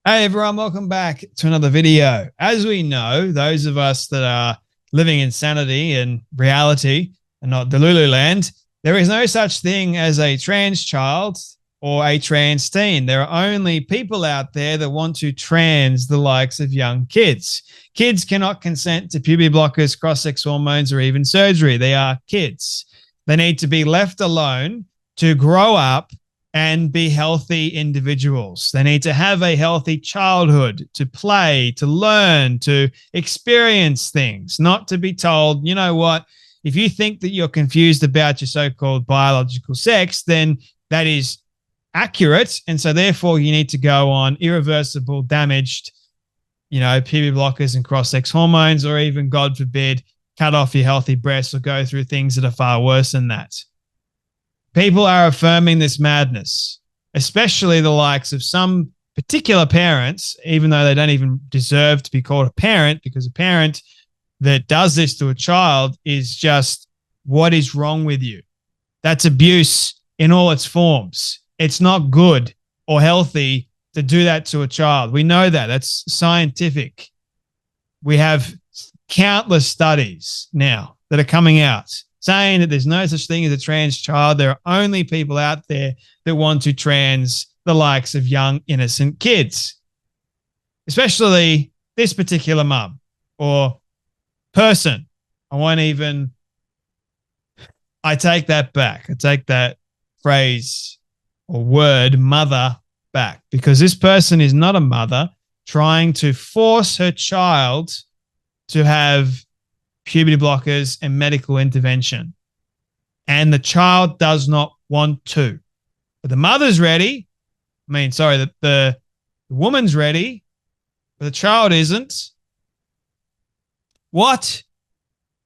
Hey everyone, welcome back to another video. As we know, those of us that are living in sanity and reality and not Delulu land, there is no such thing as a trans child or a trans teen. There are only people out there that want to trans the likes of young kids. Kids cannot consent to puberty blockers, cross-sex hormones, or even surgery. They are kids. They need to be left alone to grow up and be healthy individuals. They need to have a healthy childhood, to play, to learn, to experience things, not to be told, you know what, if you think that you're confused about your so-called biological sex, then that is accurate. And so therefore you need to go on irreversible, damaged, puberty blockers and cross-sex hormones, or even, God forbid, cut off your healthy breasts or go through things that are far worse than that. People are affirming this madness, especially the likes of some particular parents, even though they don't even deserve to be called a parent, because a parent that does this to a child is just, what is wrong with you? That's abuse in all its forms. It's not good or healthy to do that to a child. We know that. That's scientific. We have countless studies now that are coming out saying that there's no such thing as a trans child. There are only people out there that want to trans the likes of young, innocent kids, especially this particular mum or person. I take that back. I take that phrase or word mother back, because this person is not a mother trying to force her child to have puberty blockers and medical intervention. And the child does not want to. But the mother's ready. The woman's ready, but the child isn't. What?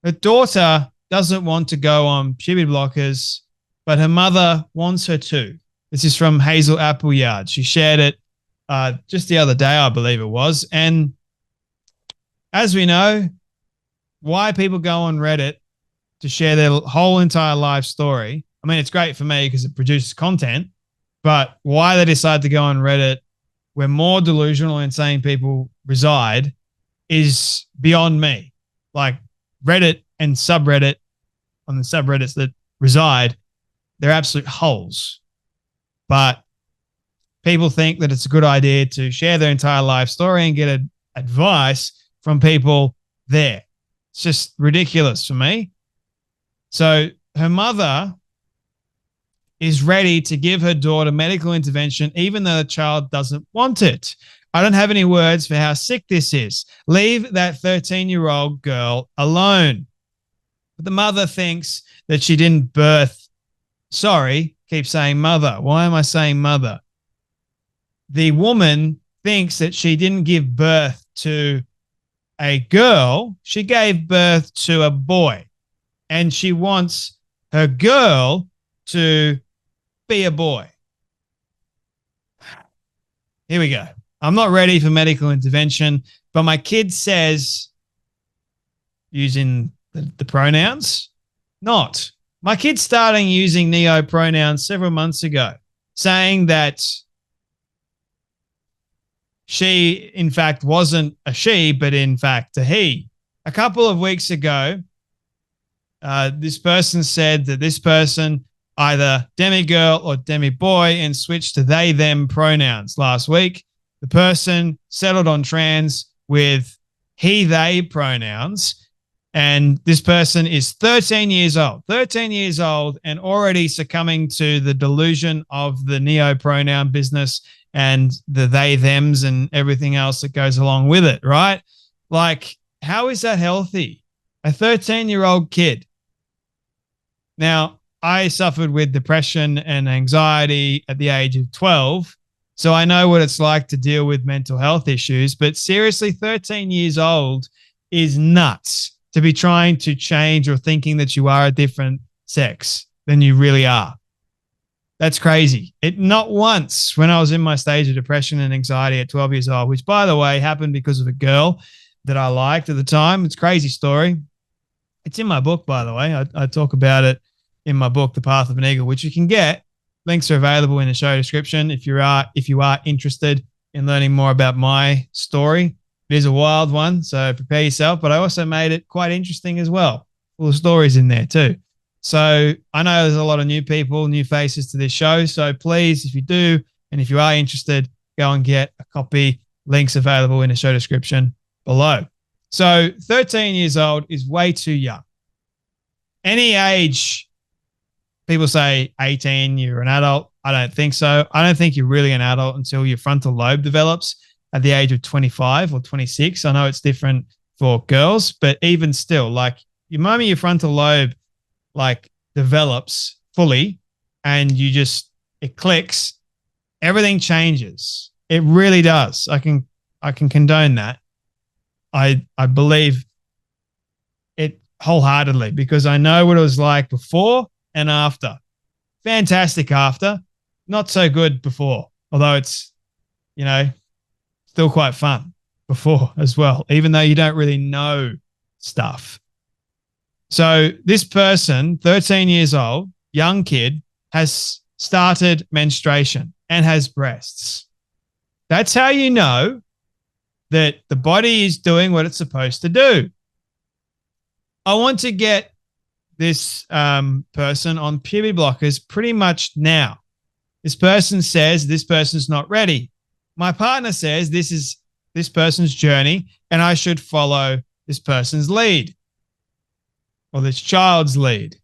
Her daughter doesn't want to go on puberty blockers, but her mother wants her to. This is from Hazel Appleyard. She shared it just the other day, I believe it was. And as we know, why people go on Reddit to share their whole entire life story. I mean, it's great for me because it produces content, but why they decide to go on Reddit where more delusional, insane people reside is beyond me. Like Reddit and subreddit, on the subreddits that reside, they're absolute holes. But people think that it's a good idea to share their entire life story and get advice from people there. It's just ridiculous for me. So her mother is ready to give her daughter medical intervention, even though the child doesn't want it. I don't have any words for how sick this is. Leave that 13-year-old girl alone. But the mother thinks that she didn't birth. Sorry, keep saying mother. Why am I saying mother? The woman thinks that she didn't give birth to a girl, she gave birth to a boy, and she wants her girl to be a boy. Here we go. I'm not ready for medical intervention, but my kid says, using the pronouns, not. My kid's starting using neo pronouns several months ago, saying that she, in fact, wasn't a she, but in fact a he. A couple of weeks ago, this person said that this person either demigirl or demiboy and switched to they, them pronouns. Last week, the person settled on trans with he, they pronouns. And this person is 13 years old and already succumbing to the delusion of the neo pronoun business and the they, thems and everything else that goes along with it, right? Like, how is that healthy? A 13-year-old kid. Now, I suffered with depression and anxiety at the age of 12, so I know what it's like to deal with mental health issues, but seriously, 13 years old is nuts to be trying to change or thinking that you are a different sex than you really are. That's crazy. It not once when I was in my stage of depression and anxiety at 12 years old, which, by the way, happened because of a girl that I liked at the time. It's a crazy story. It's in my book, by the way. I talk about it in my book, The Path of an Eagle, which you can get. Links are available in the show description if you are interested. in learning more about my story. It is a wild one, so prepare yourself, but I also made it quite interesting as well. Full of stories in there too. So I know there's a lot of new people, new faces to this show. So please, if you do, and if you are interested, go and get a copy. Links available in the show description below. So 13 years old is way too young. Any age, people say 18, you're an adult. I don't think so. I don't think you're really an adult until your frontal lobe develops at the age of 25 or 26. I know it's different for girls, but even still, like your moment your frontal lobe like develops fully and it clicks, everything changes. It really does. I can condone that. I believe it wholeheartedly because I know what it was like before and after. Fantastic after, not so good before, although it's, still quite fun before as well, even though you don't really know stuff. So this person, 13 years old, young kid, has started menstruation and has breasts. That's how you know that the body is doing what it's supposed to do. I want to get this person on puberty blockers pretty much now. This person says this person's not ready. My partner says this is this person's journey and I should follow this person's lead or this child's lead.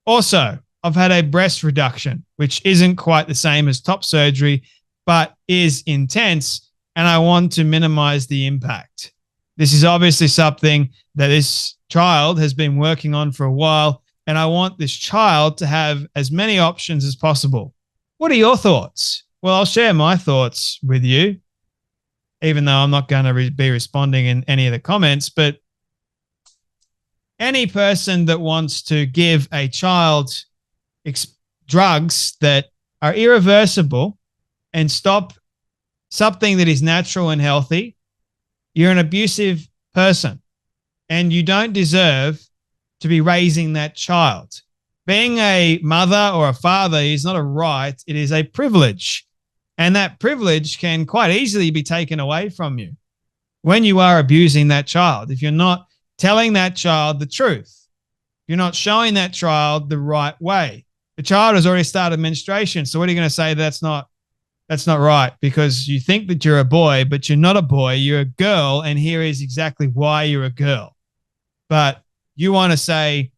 Also, I've had a breast reduction, which isn't quite the same as top surgery, but is intense, and I want to minimize the impact. This is obviously something that this child has been working on for a while, and I want this child to have as many options as possible. What are your thoughts? Well, I'll share my thoughts with you, even though I'm not going to be responding in any of the comments, but any person that wants to give a child drugs that are irreversible and stop something that is natural and healthy, you're an abusive person and you don't deserve to be raising that child. Being a mother or a father is not a right, it is a privilege. And that privilege can quite easily be taken away from you when you are abusing that child. If you're not telling that child the truth, you're not showing that child the right way. The child has already started menstruation. So what are you going to say? That's not right because you think that you're a boy, but you're not a boy. You're a girl. And here is exactly why you're a girl. But you want to say,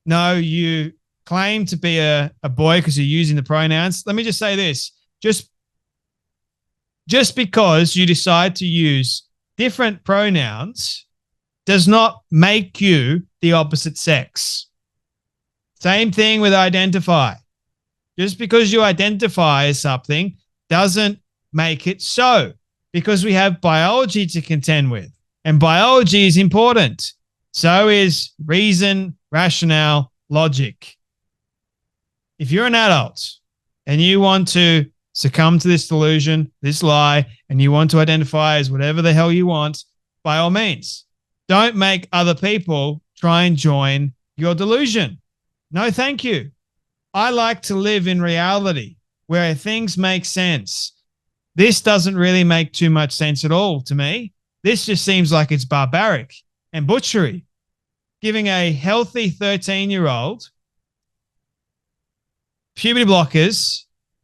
no, you claim to be a boy because you're using the pronouns. Let me just say this. Just because you decide to use different pronouns does not make you the opposite sex. Same thing with identify. Just because you identify as something doesn't make it so, because we have biology to contend with, and biology is important. So is reason, rationale, logic. If you're an adult and you want to succumb to this delusion, this lie, and you want to identify as whatever the hell you want, by all means, don't make other people try and join your delusion. No, thank you. I like to live in reality where things make sense. This doesn't really make too much sense at all to me. This just seems like it's barbaric and butchery. Giving a healthy 13-year-old puberty blockers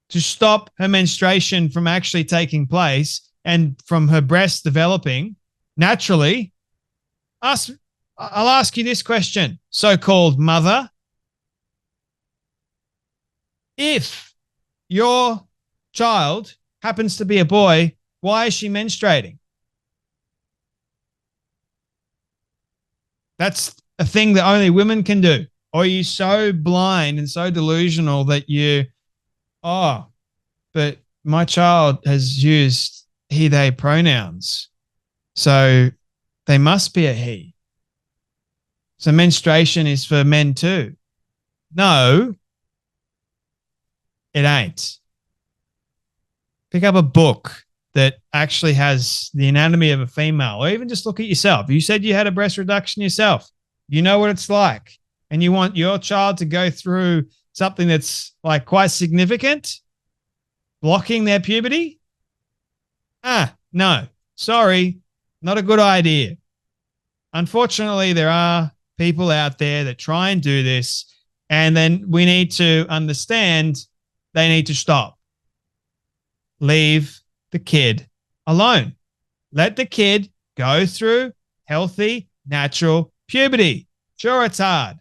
to stop her menstruation from actually taking place and from her breasts developing naturally. I'll ask you this question, so-called mother. If your child happens to be a boy, why is she menstruating? That's a thing that only women can do. Or are you so blind and so delusional that but my child has used he, they pronouns, so they must be a he. So menstruation is for men too. No, it ain't. Pick up a book that actually has the anatomy of a female, or even just look at yourself. You said you had a breast reduction yourself. You know what it's like, and you want your child to go through something that's like quite significant, blocking their puberty? No, sorry, not a good idea. Unfortunately, there are people out there that try and do this, and then we need to understand they need to stop. Leave the kid alone. Let the kid go through healthy, natural puberty. Sure, it's hard.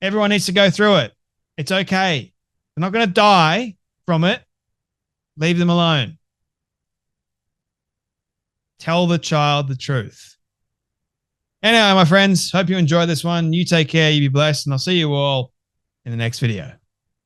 Everyone needs to go through it. It's okay. They're not going to die from it. Leave them alone. Tell the child the truth. Anyway, my friends, hope you enjoyed this one. You take care, you be blessed, and I'll see you all in the next video.